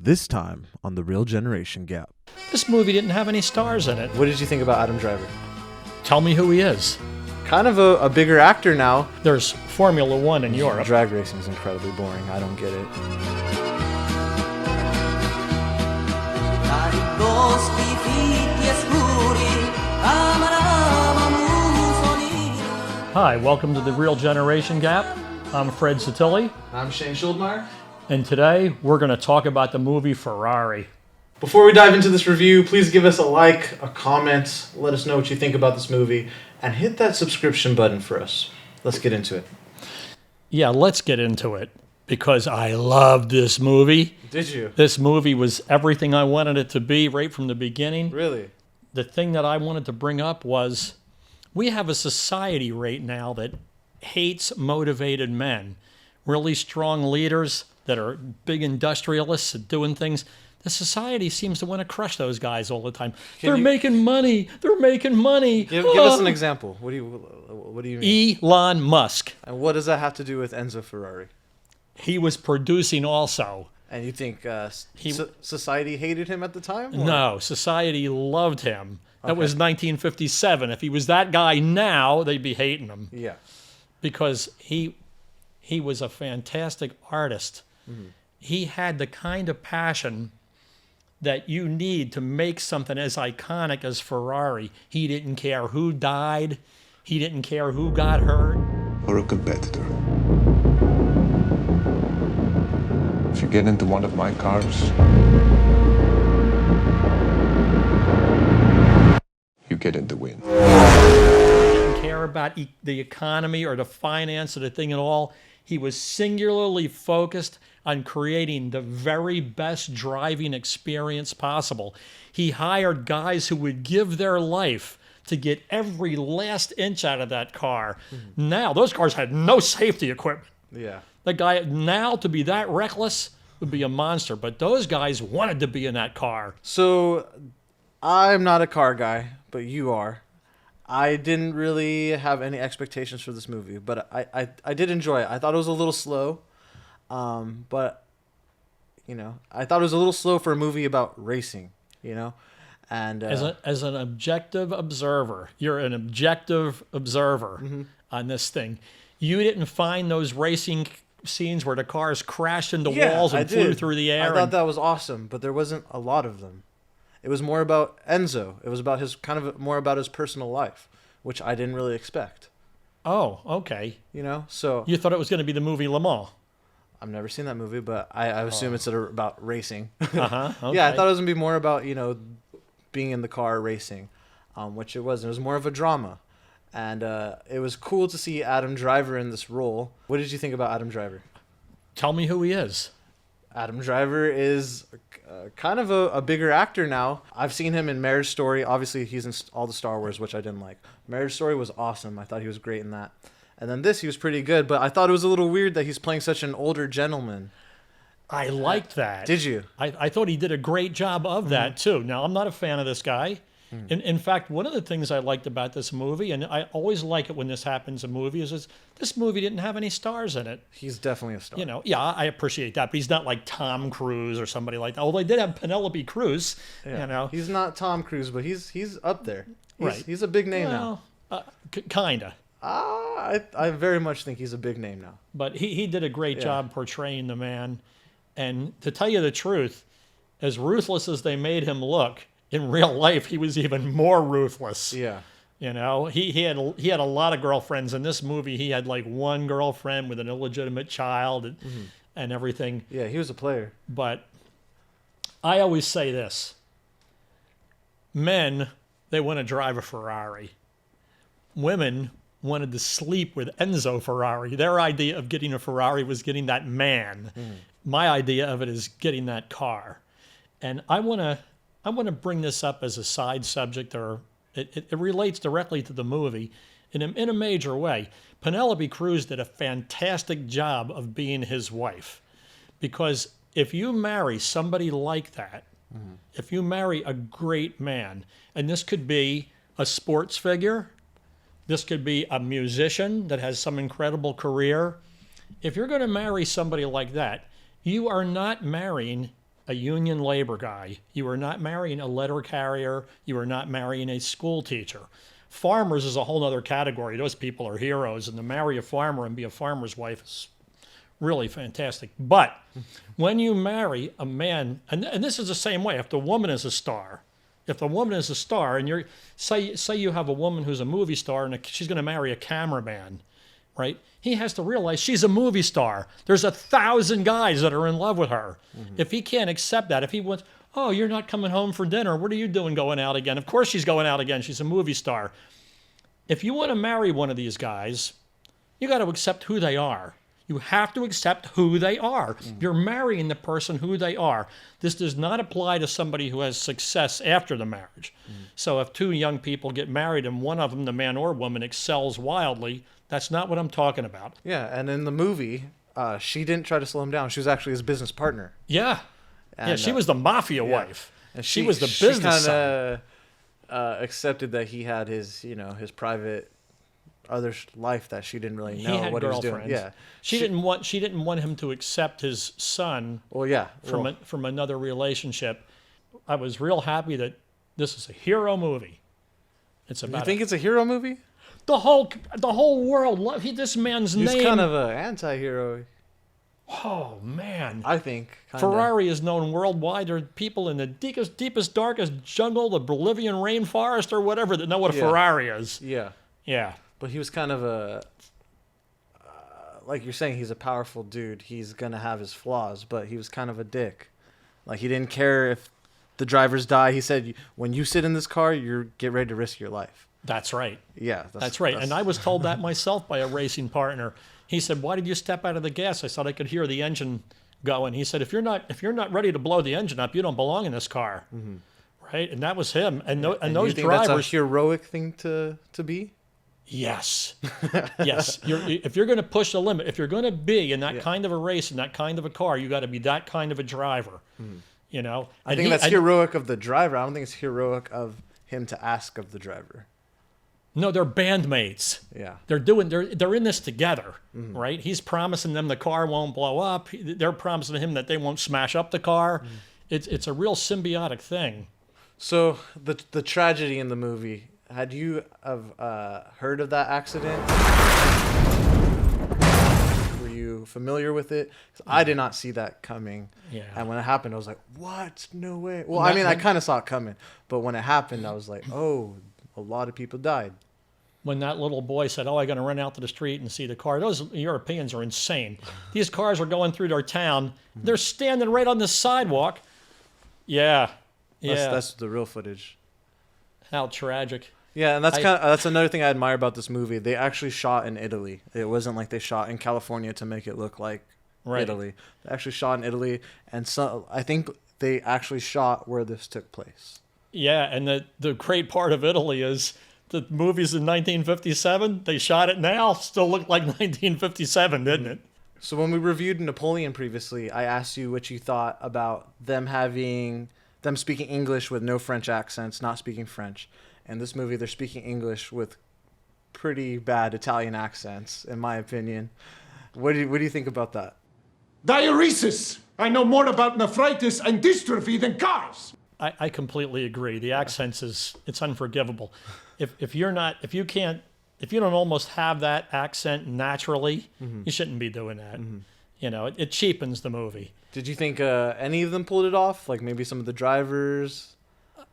This time on The Real Generation Gap. This movie didn't have any stars in it. What did you think about Adam Driver? Tell me who he is. Kind of a bigger actor now. There's Formula One in Europe. Drag racing is incredibly boring. I don't get it. Hi, welcome to The Real Generation Gap. I'm Fred Satilli. I'm Shane Schuldmeyer. And today we're going to talk about the movie Ferrari. Before we dive into this review, please give us a like, a comment, let us know what you think about this movie, and hit that subscription button for us. Let's get into it. Yeah, let's get into it, because I loved this movie. Did you? This movie was everything I wanted it to be right from the beginning. Really? The thing that I wanted to bring up was we have a society right now that hates motivated men, really strong leaders that are big industrialists doing things. The society seems to want to crush those guys all the time. They're making money. They're making money. Give us an example. What do you mean? Elon Musk. And what does that have to do with Enzo Ferrari? He was producing also. And you think society hated him at the time? Or? No, society loved him. That was 1957. If he was that guy now, they'd be hating him. Yeah. Because he was a fantastic artist. Mm-hmm. He had the kind of passion that you need to make something as iconic as Ferrari. He didn't care who died. He didn't care who got hurt. Or a competitor. If you get into one of my cars, you get in the win. He didn't care about the economy or the finance or the thing at all. He was singularly focused on creating the very best driving experience possible. He hired guys who would give their life to get every last inch out of that car. Mm-hmm. Now, those cars had no safety equipment. Yeah. The guy now to be that reckless would be a monster, but those guys wanted to be in that car. So, I'm not a car guy, but you are. I didn't really have any expectations for this movie, but I did enjoy it. I thought it was a little slow, but, I thought it was a little slow for a movie about racing, And as an objective observer, you're an objective observer mm-hmm. on this thing. You didn't find those racing scenes where the cars crashed into walls and flew through the air. I thought that was awesome, but there wasn't a lot of them. It was more about Enzo. It was about more about his personal life, which I didn't really expect. Oh, okay. So you thought it was going to be the movie Le Mans. I've never seen that movie, but I assume it's about racing. Uh-huh. Okay. Yeah, I thought it was going to be more about, being in the car racing, which it wasn't. It was more of a drama. And it was cool to see Adam Driver in this role. What did you think about Adam Driver? Tell me who he is. Adam Driver is kind of a bigger actor now. I've seen him in Marriage Story. Obviously, he's in all the Star Wars, which I didn't like. Marriage Story was awesome. I thought he was great in that. And then this, he was pretty good. But I thought it was a little weird that he's playing such an older gentleman. I liked that. Did you? I thought he did a great job of that, too. Now, I'm not a fan of this guy. In fact, one of the things I liked about this movie, and I always like it when this happens in movies, is this movie didn't have any stars in it. He's definitely a star. Yeah, I appreciate that, but he's not like Tom Cruise or somebody like that. Although they did have Penelope Cruz, He's not Tom Cruise, but he's up there. Right. He's a big name now. Kinda. I very much think he's a big name now. But he did a great job portraying the man. And to tell you the truth, as ruthless as they made him look, in real life, he was even more ruthless. Yeah. He had a lot of girlfriends. In this movie, he had like one girlfriend with an illegitimate child and everything. Yeah, he was a player. But I always say this. Men, they want to drive a Ferrari. Women wanted to sleep with Enzo Ferrari. Their idea of getting a Ferrari was getting that man. My idea of it is getting that car. And I want to bring this up as a side subject, or it relates directly to the movie in a major way. Penelope Cruz did a fantastic job of being his wife. Because if you marry somebody like that, if you marry a great man, and this could be a sports figure, this could be a musician that has some incredible career. If you're going to marry somebody like that, you are not marrying a union labor guy. You are not marrying a letter carrier. You are not marrying a school teacher. Farmers is a whole other category. Those people are heroes, and to marry a farmer and be a farmer's wife is really fantastic. But when you marry a man, and this is the same way, if the woman is a star, and you're say you have a woman who's a movie star and she's going to marry a cameraman, right? He has to realize she's a movie star. There's 1,000 guys that are in love with her. If he can't accept that, if he wants, oh, you're not coming home for dinner. What are you doing going out again? Of course she's going out again. She's a movie star. If you want to marry one of these guys, you got to accept who they are. You have to accept who they are. You're marrying the person who they are. This does not apply to somebody who has success after the marriage. So if two young people get married and one of them, the man or woman, excels wildly, that's not what I'm talking about. Yeah, and in the movie, she didn't try to slow him down. She was actually his business partner. Yeah. And, she was the mafia wife. And she was the business side. Accepted that he had his, his private other life that she didn't really know what he was doing. Yeah, she didn't want him to accept his son. Well, yeah, from another relationship. I was real happy that this is a hero movie. It's about. You think it's a hero movie? The whole world this man's name. He's kind of an anti-hero. Oh man! I think Ferrari is known worldwide. There are people in the deepest, darkest jungle, the Bolivian rainforest, or whatever, that know what a Ferrari is. Yeah. Yeah. But he was kind of a, like you're saying, he's a powerful dude. He's going to have his flaws, but he was kind of a dick. Like, he didn't care if the drivers die. He said, when you sit in this car, you get ready to risk your life. That's right. Yeah. That's right. And I was told that myself by a racing partner. He said, why did you step out of the gas? I thought I could hear the engine going. He said, if you're not ready to blow the engine up, you don't belong in this car. Mm-hmm. Right? And that was him. And those you think drivers. That's a heroic thing to be? Yes. Yes. If you're going to push the limit, if you're going to be in that kind of a race, in that kind of a car, you got to be that kind of a driver. I think that's heroic of the driver. I don't think it's heroic of him to ask of the driver. No, they're bandmates. Yeah. They're in this together, right? He's promising them the car won't blow up. They're promising him that they won't smash up the car. It's a real symbiotic thing. So the tragedy in the movie, had you heard of that accident? Were you familiar with it? 'Cause I did not see that coming. Yeah. And when it happened, I was like, what? No way. Well, I kind of saw it coming. But when it happened, I was like, oh, a lot of people died. When that little boy said, oh, I'm going to run out to the street and see the car. Those Europeans are insane. These cars are going through their town. They're standing right on the sidewalk. Yeah. Yeah. That's the real footage. How tragic. Yeah, and that's another thing I admire about this movie. They actually shot in Italy. It wasn't like they shot in California to make it look like Italy. They actually shot in Italy, and so I think they actually shot where this took place. Yeah, and the great part of Italy is the movie's in 1957. They shot it now. Still looked like 1957, didn't it? So when we reviewed Napoleon previously, I asked you what you thought about them speaking English with no French accents, not speaking French. In this movie, they're speaking English with pretty bad Italian accents, in my opinion. What do you think about that? Diuresis! I know more about nephritis and dystrophy than cars! I completely agree. The accents it's unforgivable. If you don't almost have that accent naturally, you shouldn't be doing that. It cheapens the movie. Did you think any of them pulled it off? Like maybe some of the drivers?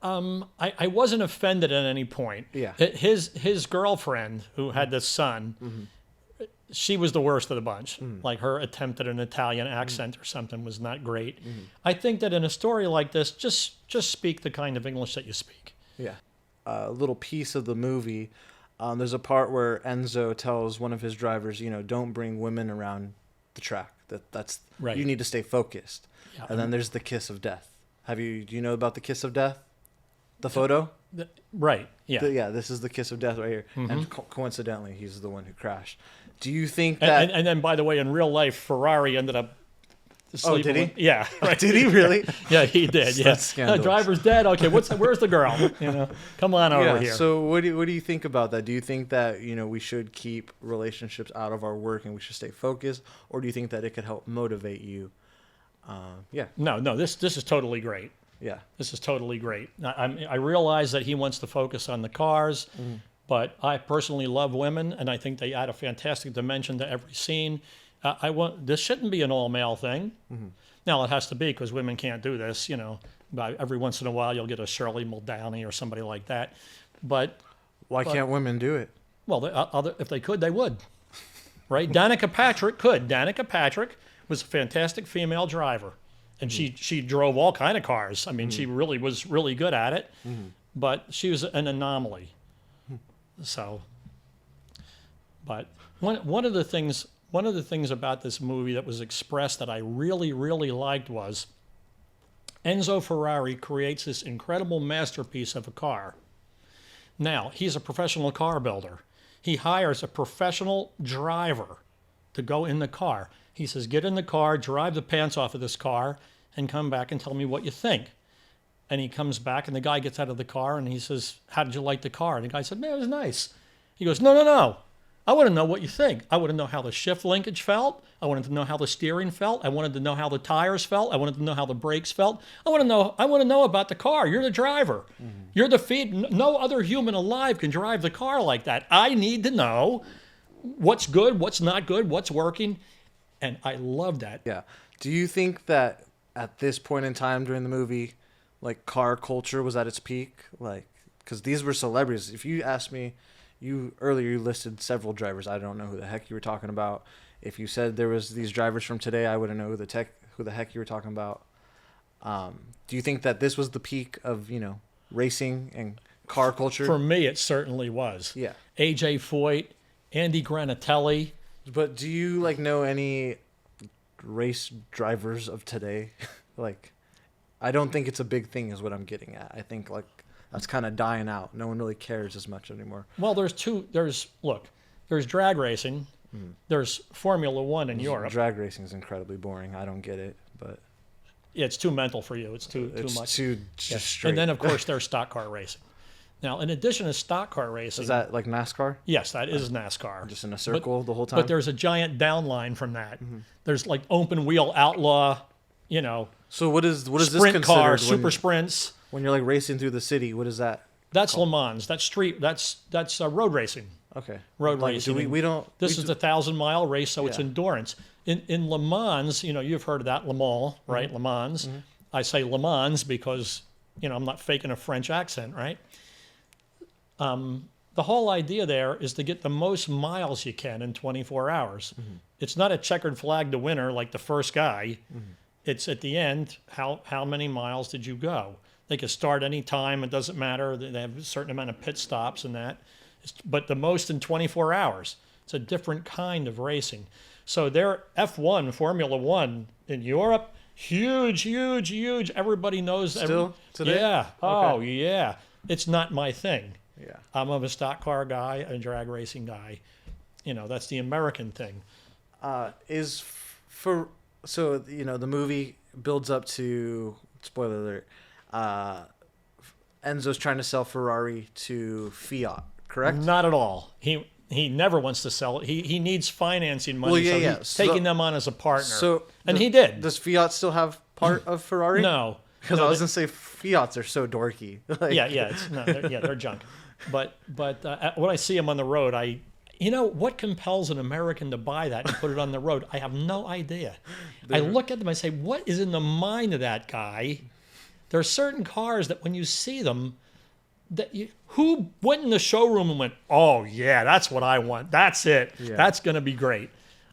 I wasn't offended at any point. Yeah. His girlfriend, who had this son, she was the worst of the bunch. Like her attempt at an Italian accent or something was not great. I think that in a story like this, just speak the kind of English that you speak. Yeah. A little piece of the movie, there's a part where Enzo tells one of his drivers, don't bring women around the track. That's right. You need to stay focused. Yeah. And then there's the kiss of death. Do you know about the kiss of death? The photo? Right. Yeah. This is the kiss of death right here. And coincidentally, he's the one who crashed. Do you think that... And then, by the way, in real life, Ferrari ended up sleeping. Oh, did he? Yeah. Right. Did he really? Yeah, he did. Yeah. The driver's dead. Okay, where's the girl? Come on over here. So what do you think about that? Do you think that we should keep relationships out of our work and we should stay focused, or do you think that it could help motivate you Yeah, No, this is totally great. yeah. This is totally great. I realize that he wants to focus on the cars, but I personally love women, and I think they add a fantastic dimension to every scene. This shouldn't be an all-male thing. Now, it has to be because women can't do this, you know. But every once in a while, you'll get a Shirley Muldowney or somebody like that. But, Why can't women do it? well, if they could, they would. Right? Danica Patrick could. Danica Patrick was a fantastic female driver. And she drove all kind of cars. I mean, she really was really good at it. But she was an anomaly. So, but one of the things about this movie that was expressed that I really, really liked was Enzo Ferrari creates this incredible masterpiece of a car. Now, he's a professional car builder. He hires a professional driver to go in the car. He says, get in the car, drive the pants off of this car, and come back and tell me what you think. And he comes back, and the guy gets out of the car, and he says, how did you like the car? And the guy said, man, it was nice. He goes, no. I want to know what you think. I want to know how the shift linkage felt. I wanted to know how the steering felt. I wanted to know how the tires felt. I wanted to know how the brakes felt. I want to know about the car. You're the driver. You're the feed. No other human alive can drive the car like that. I need to know what's good, what's not good, what's working. And I love that. Yeah. Do you think that at this point in time during the movie, like car culture was at its peak? Like, because these were celebrities. If you asked me, earlier you listed several drivers. I don't know who the heck you were talking about. If you said there was these drivers from today, I wouldn't know who the heck you were talking about. Do you think that this was the peak of, racing and car culture? For me, it certainly was. Yeah. A.J. Foyt, Andy Granatelli. But do you know any race drivers of today? I don't think it's a big thing is what I'm getting at. I think that's kind of dying out. No one really cares as much anymore. Well, there's drag racing. There's Formula One in Europe. Drag racing is incredibly boring. I don't get it, but yeah, it's too mental for you. It's too much. Too just straight. And then of course there's stock car racing. Now, in addition to stock car racing, is that like NASCAR? Yes, that is NASCAR. Just in a circle the whole time. But there's a giant downline from that. There's like open wheel outlaw, So what is this sprint considered car, super sprints. When you're racing through the city? What is that? That's Le Mans. That's street. That's road racing. Okay. Road racing. We don't. This is the 1,000-mile race, so it's endurance. In Le Mans, you've heard of that, Le Mans, right? Le Mans. I say Le Mans because I'm not faking a French accent, right? The whole idea there is to get the most miles you can in 24 hours. It's not a checkered flag to winner like the first guy. It's at the end, how many miles did you go? They can start any time. It doesn't matter. They have a certain amount of pit stops and that. But the most in 24 hours. It's a different kind of racing. So their F1, Formula One in Europe, huge. Everybody knows. Still today? Yeah. Oh, Okay. yeah. It's not my thing. Yeah. I'm a stock car guy, a drag racing guy. That's the American thing. So the movie builds up to, spoiler alert, Enzo's trying to sell Ferrari to Fiat, correct? Not at all. He never wants to sell it. He needs financing money, Well, yeah, so yeah. he's taking them on as a partner. And he did. Does Fiat still have part of Ferrari? No. Because I was going to say Fiats are so dorky. They're junk. But when I see them on the road, what compels an American to buy that and put it on the road? I have no idea. I look at them, I say, what is in the mind of that guy? There are certain cars that when you see them, who went in the showroom and went, oh yeah, that's what I want. That's it. Yeah. That's going to be great.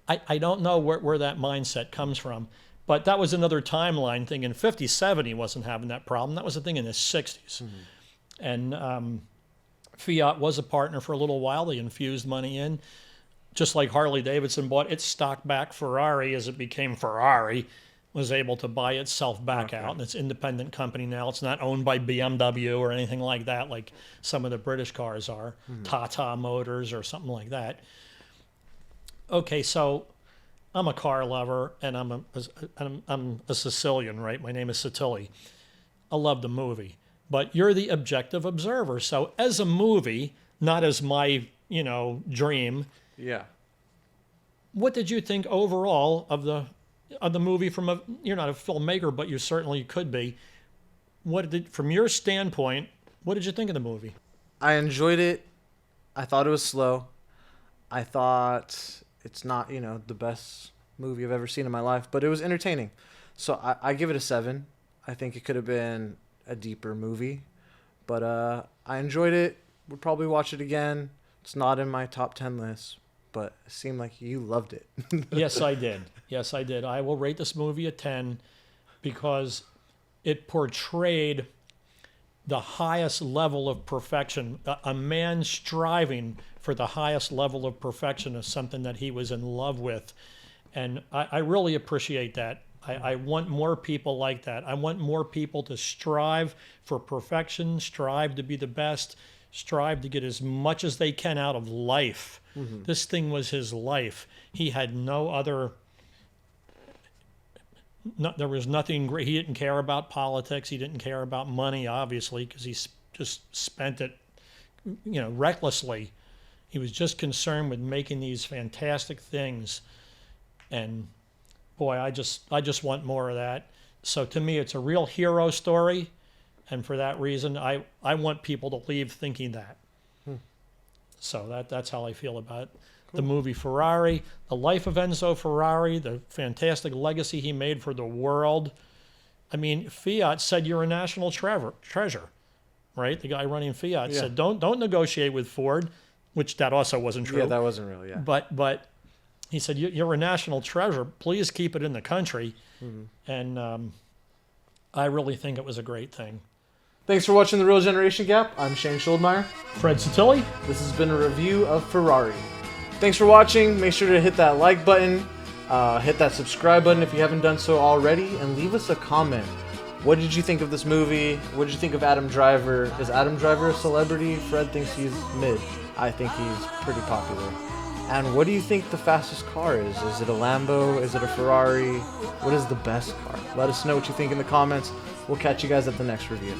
I don't know where that mindset comes from. But that was another timeline thing. In 57, he wasn't having that problem. That was a thing in the 60s. And Fiat was a partner for a little while. They infused money in. Just like Harley Davidson bought its stock back, Ferrari, as it became Ferrari, was able to buy itself back out. And it's an independent company now. It's not owned by BMW or anything like that, like some of the British cars are. Tata Motors or something like that. Okay, so I'm a car lover, and I'm a Sicilian, right? My name is Satilli. I love the movie. But you're the objective observer. So as a movie, not as my, dream, Yeah. what did you think overall of the of the movie you're not a filmmaker, but you certainly could be. From your standpoint, what did you think of the movie? I enjoyed it. I thought it was slow. I thought it's not, the best movie I've ever seen in my life, but it was entertaining. So I give it a 7. I think it could have been a deeper movie, but I enjoyed it. Would probably watch it again. It's not in my top 10 list, but it seemed like you loved it. Yes, I did. Yes, I did. I will rate this movie a 10 because it portrayed the highest level of perfection. A man striving for the highest level of perfection is something that he was in love with. And I really appreciate that. I want more people like that. I want more people to strive for perfection, strive to be the best, strive to get as much as they can out of life. Mm-hmm. This thing was his life. He had there was nothing great. He didn't care about politics. He didn't care about money, obviously, because he just spent it, recklessly. He was just concerned with making these fantastic things. And boy, I just want more of that. So to me, it's a real hero story. And for that reason, I want people to leave thinking that. So that's how I feel about it. The movie Ferrari, the life of Enzo Ferrari, the fantastic legacy he made for the world. I mean, Fiat said you're a national treasure, right? The guy running Fiat said, don't negotiate with Ford, which that also wasn't true. Yeah, that wasn't real, yeah. But he said, you're a national treasure. Please keep it in the country. Mm-hmm. And I really think it was a great thing. Thanks for watching The Real Generation Gap. I'm Shane Schuldmeyer. Fred Satilli. This has been a review of Ferrari. Thanks for watching. Make sure to hit that like button, hit that subscribe button if you haven't done so already, and leave us a comment. What did you think of this movie? What did you think of Adam Driver? Is Adam Driver a celebrity? Fred thinks he's mid. I think he's pretty popular. And what do you think the fastest car is? Is it a Lambo? Is it a Ferrari? What is the best car? Let us know what you think in the comments. We'll catch you guys at the next review.